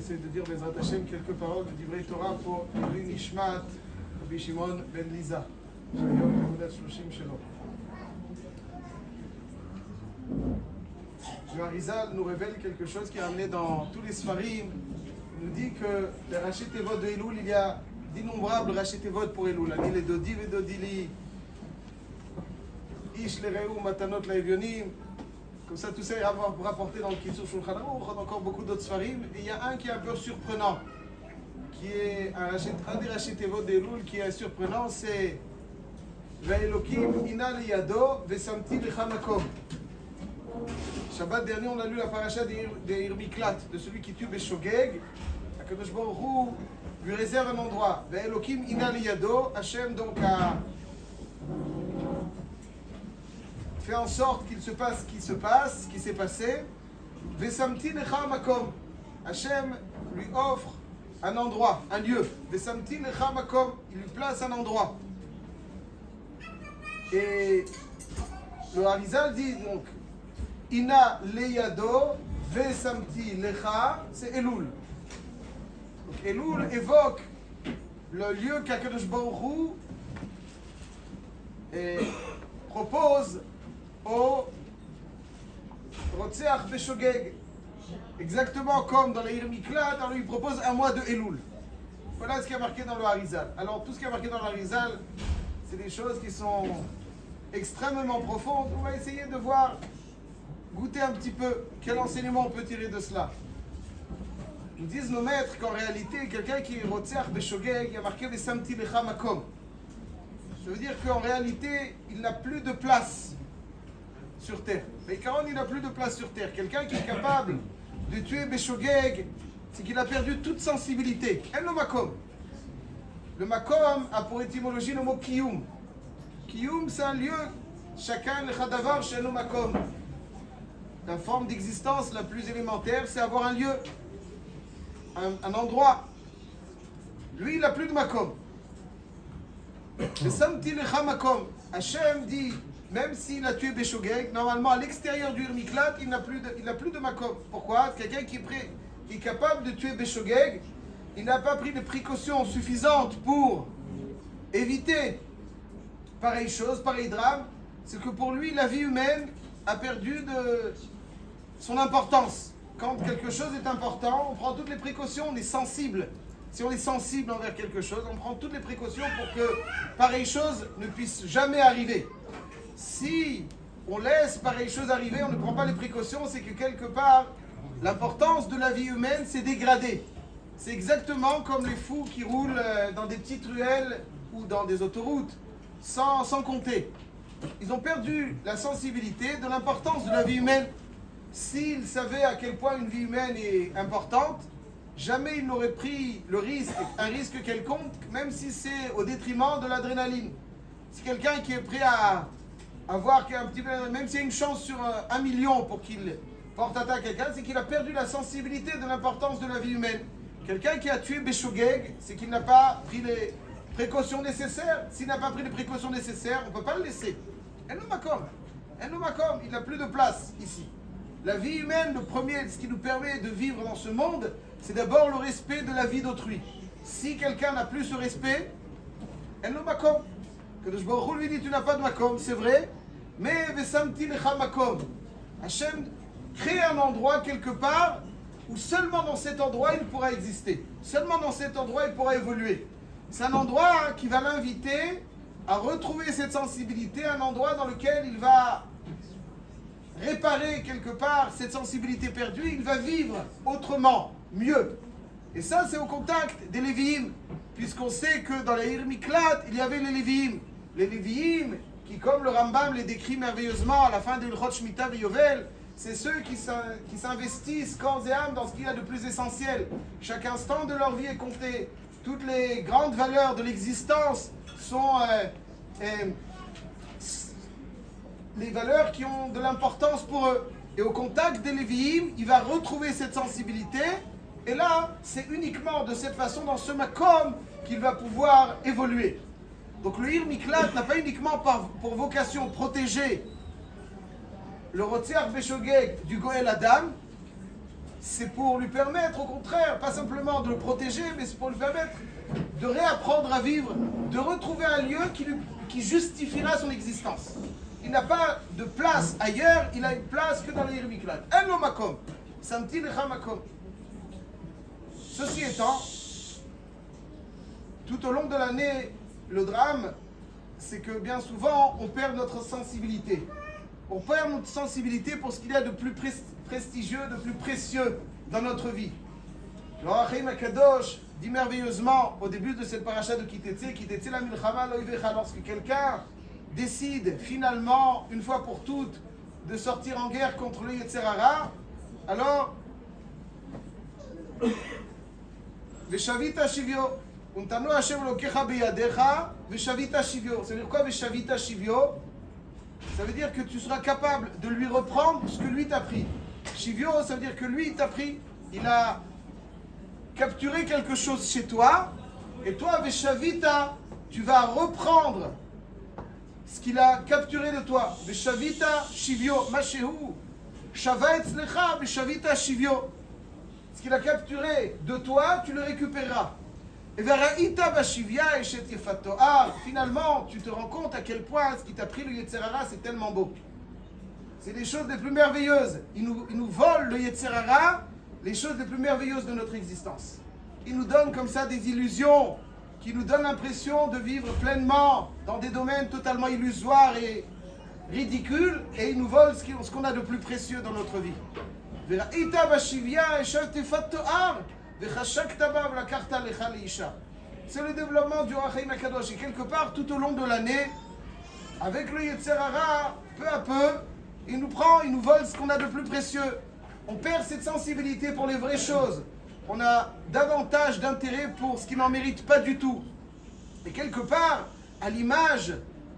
essaie de dire Bezrat Hashem quelques paroles de Divrei Torah pour Louis Nishmat, Rabbi Shimon ben Liza. Le Harizal nous révèle quelque chose qui est amené dans tous les Sfarim. Il nous dit que les Rashi Tevot de Elul, il y a d'innombrables Rashi Tevot pour Elul. Ani les Dodi Vedodili, Ish le Reu Matanot Laevionim. Comme ça, tout ça est rapporté dans le Kitzur Shulchan Aruch, encore beaucoup d'autres Sfarim. Et il y a un qui est un peu surprenant, qui est un des Rashi Tevot d'Elul qui est surprenant, c'est Ve'elokim ina liyado ve'samti lecha makom. Shabbat dernier, on a lu la paracha des Miklat, de celui qui tue Beshogeg. Akadosh Baruch Hu lui réserve un endroit. Ve'elokim ina liyado, Hashem donc a fait en sorte qu'il se passe ce qui s'est passé. Ve'samti lecha makom. Hashem lui offre un endroit, un lieu. Ve'samti lecha makom. Il lui place un endroit. Et le Harizal dit donc Ina leyado vesamti lecha, c'est Elul. Donc Elul évoque le lieu qu'Akadosh Baruch Hu propose au Rotzeach Beshogeg. Exactement comme dans les Miklat, on lui propose un mois de Elul. Voilà ce qui est marqué dans le Harizal. Alors tout ce qui est marqué dans le Harizal, c'est des choses qui sont extrêmement profondes. On va essayer de voir, goûter un petit peu quel enseignement on peut tirer de cela. Nous disent nos maîtres qu'en réalité, quelqu'un qui est Rotzeach Beshogeg, il a marqué les Samti Lecha Makom. Ça veut dire qu'en réalité, il n'a plus de place sur terre. Mais quand il n'a plus de place sur terre, quelqu'un qui est capable de tuer Beshogeg, c'est qu'il a perdu toute sensibilité. El Makom. Le makom a pour étymologie le mot kiyum. Kiyum, c'est un lieu. Chacun le chadavar chez le makom. La forme d'existence la plus élémentaire, c'est avoir un lieu, un endroit. Lui, il n'a plus de makom. Le samti lecha makom. Hashem dit, même s'il a tué Beshogeg, normalement à l'extérieur du Miklat, il n'a plus de makom. Pourquoi? Quelqu'un qui est capable de tuer Beshogeg, il n'a pas pris de précautions suffisantes pour éviter pareille chose, pareil drame. C'est que pour lui, la vie humaine a perdu de son importance. Quand quelque chose est important, on prend toutes les précautions, on est sensible. Si on est sensible envers quelque chose, on prend toutes les précautions pour que pareille chose ne puisse jamais arriver. Si on laisse pareille chose arriver, on ne prend pas les précautions, c'est que quelque part, l'importance de la vie humaine s'est dégradée. C'est exactement comme les fous qui roulent dans des petites ruelles ou dans des autoroutes sans compter. Ils ont perdu la sensibilité de l'importance de la vie humaine. S'ils savaient à quel point une vie humaine est importante, jamais ils n'auraient pris le risque, un risque quelconque, même si c'est au détriment de l'adrénaline. C'est quelqu'un qui est prêt à avoir un petit peu, même s'il y a une chance sur 1 million pour qu'il porte atteinte à quelqu'un, c'est qu'il a perdu la sensibilité de l'importance de la vie humaine. Quelqu'un qui a tué Beshogeg, c'est qu'il n'a pas pris les précautions nécessaires. S'il n'a pas pris les précautions nécessaires, on ne peut pas le laisser. Makom, il n'a plus de place ici. La vie humaine, le premier, ce qui nous permet de vivre dans ce monde, c'est d'abord le respect de la vie d'autrui. Si quelqu'un n'a plus ce respect, Makom. Kadosh Baruch Hu lui dit, tu n'as pas de Makom, c'est vrai, mais Vesamti Lecha Makom. Hashem crée un endroit quelque part où seulement dans cet endroit il pourra exister. Seulement dans cet endroit il pourra évoluer. C'est un endroit qui va l'inviter à retrouver cette sensibilité, un endroit dans lequel il va réparer quelque part cette sensibilité perdue, il va vivre autrement, mieux. Et ça c'est au contact des Lévi'im, puisqu'on sait que dans les Miklat, il y avait les Lévi'im. Les Lévi'im qui, comme le Rambam les décrit merveilleusement à la fin de l'Ilchot Shemitah Yovel, c'est ceux qui s'investissent corps et âme dans ce qu'il y a de plus essentiel. Chaque instant de leur vie est compté. Toutes les grandes valeurs de l'existence sont les valeurs qui ont de l'importance pour eux. Et au contact des Lévi'im, il va retrouver cette sensibilité. Et là, c'est uniquement de cette façon, dans ce makom, qu'il va pouvoir évoluer. Donc le Ir Miklat n'a pas uniquement pour vocation protéger le Rotzeach Beshogeg du Goël Adam, c'est pour lui permettre, au contraire, pas simplement de le protéger, mais c'est pour lui permettre de réapprendre à vivre, de retrouver un lieu qui justifiera son existence. Il n'a pas de place ailleurs, il a une place que dans les Ir Miklat. En lo makom, samti lecha makom. Ceci étant, tout au long de l'année, le drame, c'est que bien souvent, on perd notre sensibilité. On perd notre sensibilité pour ce qu'il y a de plus prestigieux, de plus précieux dans notre vie. Le Hachaim Akadosh dit merveilleusement au début de cette paracha de Kitetse la milchama lo ivecha, lorsque quelqu'un décide finalement, une fois pour toutes, de sortir en guerre contre le Yetzer Hara, alors Veshavita shivyo, untanu Hashem lokecha beyadecha, Veshavita shivyo. Ça veut dire quoi Veshavita shivyo? Ça veut dire que tu seras capable de lui reprendre ce que lui t'a pris. Shivyo, ça veut dire que lui, il t'a pris, il a capturé quelque chose chez toi, et toi, Veshavita, tu vas reprendre ce qu'il a capturé de toi. Veshavita shivyo, mashehu, shava etzlecha, Veshavita shivyo. Ce qu'il a capturé de toi, tu le récupéreras. Et veraita bashivya eshet yefatoar. Finalement, tu te rends compte à quel point ce qui t'a pris le Yetzer Hara, c'est tellement beau. C'est les choses les plus merveilleuses. Il nous vole le Yetzer Hara, les choses les plus merveilleuses de notre existence. Il nous donne comme ça des illusions, qui nous donnent l'impression de vivre pleinement dans des domaines totalement illusoires et ridicules, et il nous vole ce qu'on a de plus précieux dans notre vie. Veraita bashivya eshet yefatoar. C'est le développement du Hachaim Akadosh. Et quelque part, tout au long de l'année, avec le Yetzer Hara, peu à peu, il nous prend, il nous vole ce qu'on a de plus précieux. On perd cette sensibilité pour les vraies choses. On a davantage d'intérêt pour ce qui n'en mérite pas du tout. Et quelque part, à l'image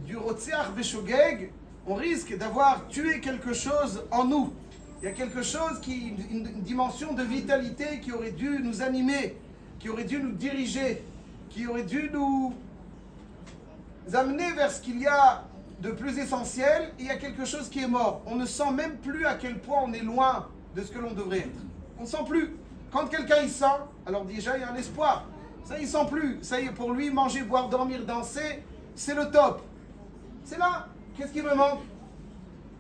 du Rotzeach Beshogeg, on risque d'avoir tué quelque chose en nous. Il y a quelque chose une dimension de vitalité qui aurait dû nous animer, qui aurait dû nous diriger, qui aurait dû nous amener vers ce qu'il y a de plus essentiel. Et il y a quelque chose qui est mort. On ne sent même plus à quel point on est loin de ce que l'on devrait être. On ne sent plus. Quand quelqu'un y sent, alors déjà il y a un espoir. Ça, il ne sent plus. Ça y est, pour lui, manger, boire, dormir, danser, c'est le top. C'est là. Qu'est-ce qui me manque?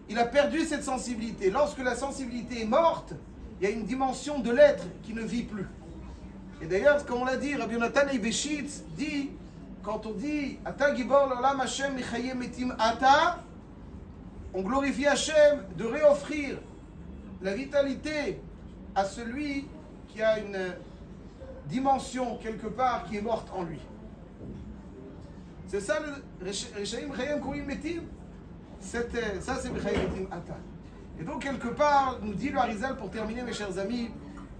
Il a perdu cette sensibilité. Lorsque la sensibilité est morte, il y a une dimension de l'être qui ne vit plus. Et d'ailleurs, comme on l'a dit, Rabbi Yonatan Eibeshitz dit, quand on dit Ata Gibor l'Olam Hashem Michaye Metim Ata, on glorifie Hashem de réoffrir la vitalité à celui qui a une dimension quelque part qui est morte en lui. C'est ça le Reshaim Chayem Kourim Metim. Ça, c'est B'chayim Ata. Et donc, quelque part, nous dit le Harizal, pour terminer, mes chers amis,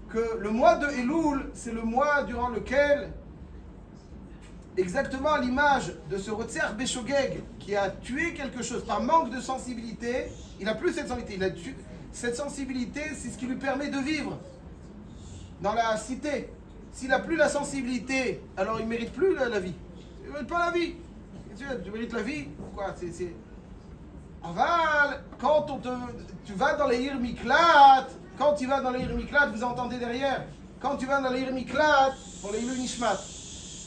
que le mois de Elul, c'est le mois durant lequel, exactement à l'image de ce Rotzeach Beshogeg, qui a tué quelque chose par manque de sensibilité, il n'a plus cette sensibilité. Cette sensibilité, c'est ce qui lui permet de vivre dans la cité. S'il n'a plus la sensibilité, alors il ne mérite plus la vie. Il ne mérite pas la vie. Tu mérites la vie? Quoi? Aval, quand tu vas dans les Ir Miklat, quand tu vas dans les Ir Miklat, vous entendez derrière, quand tu vas dans les Ir Miklat, pour les Ilou Nishmat,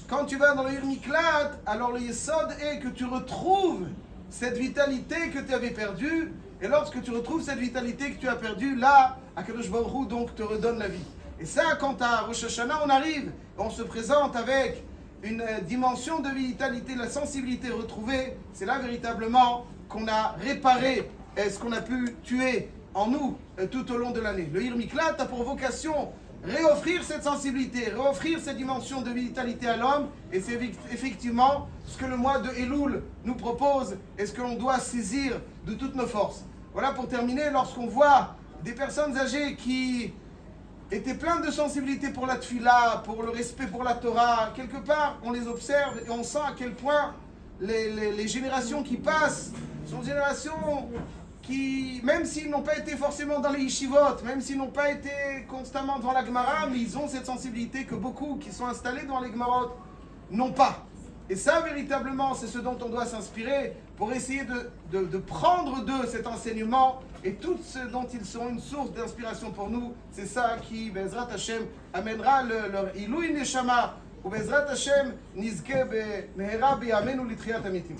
quand tu vas dans les Ir Miklat, alors le Yesod est que tu retrouves cette vitalité que tu avais perdue, et lorsque tu retrouves cette vitalité que tu as perdue, là, Akadosh Baruch Hu donc te redonne la vie. Et ça, quand à Rosh Hashanah on arrive, on se présente avec une dimension de vitalité, la sensibilité retrouvée, c'est là véritablement qu'on a réparé ce qu'on a pu tuer en nous tout au long de l'année. Le Ir Miklat a pour vocation réoffrir cette sensibilité, réoffrir cette dimension de vitalité à l'homme, et c'est effectivement ce que le mois de Elul nous propose et ce que l'on doit saisir de toutes nos forces. Voilà, pour terminer, lorsqu'on voit des personnes âgées qui étaient pleines de sensibilité pour la tfila, pour le respect pour la Torah, quelque part on les observe et on sent à quel point les générations qui passent sont des générations qui, même s'ils n'ont pas été forcément dans les yeshivot, même s'ils n'ont pas été constamment devant la Gemara, mais ils ont cette sensibilité que beaucoup qui sont installés dans les Gemarot n'ont pas. Et ça, véritablement, c'est ce dont on doit s'inspirer pour essayer de prendre d'eux cet enseignement et tout ce dont ils sont une source d'inspiration pour nous. C'est ça qui, Bezrat Hashem, amènera leur Ilui Neshama. Ou Bezrat Hashem, Nizke Mehera B'Yamenu L'Itchiyat Amitim.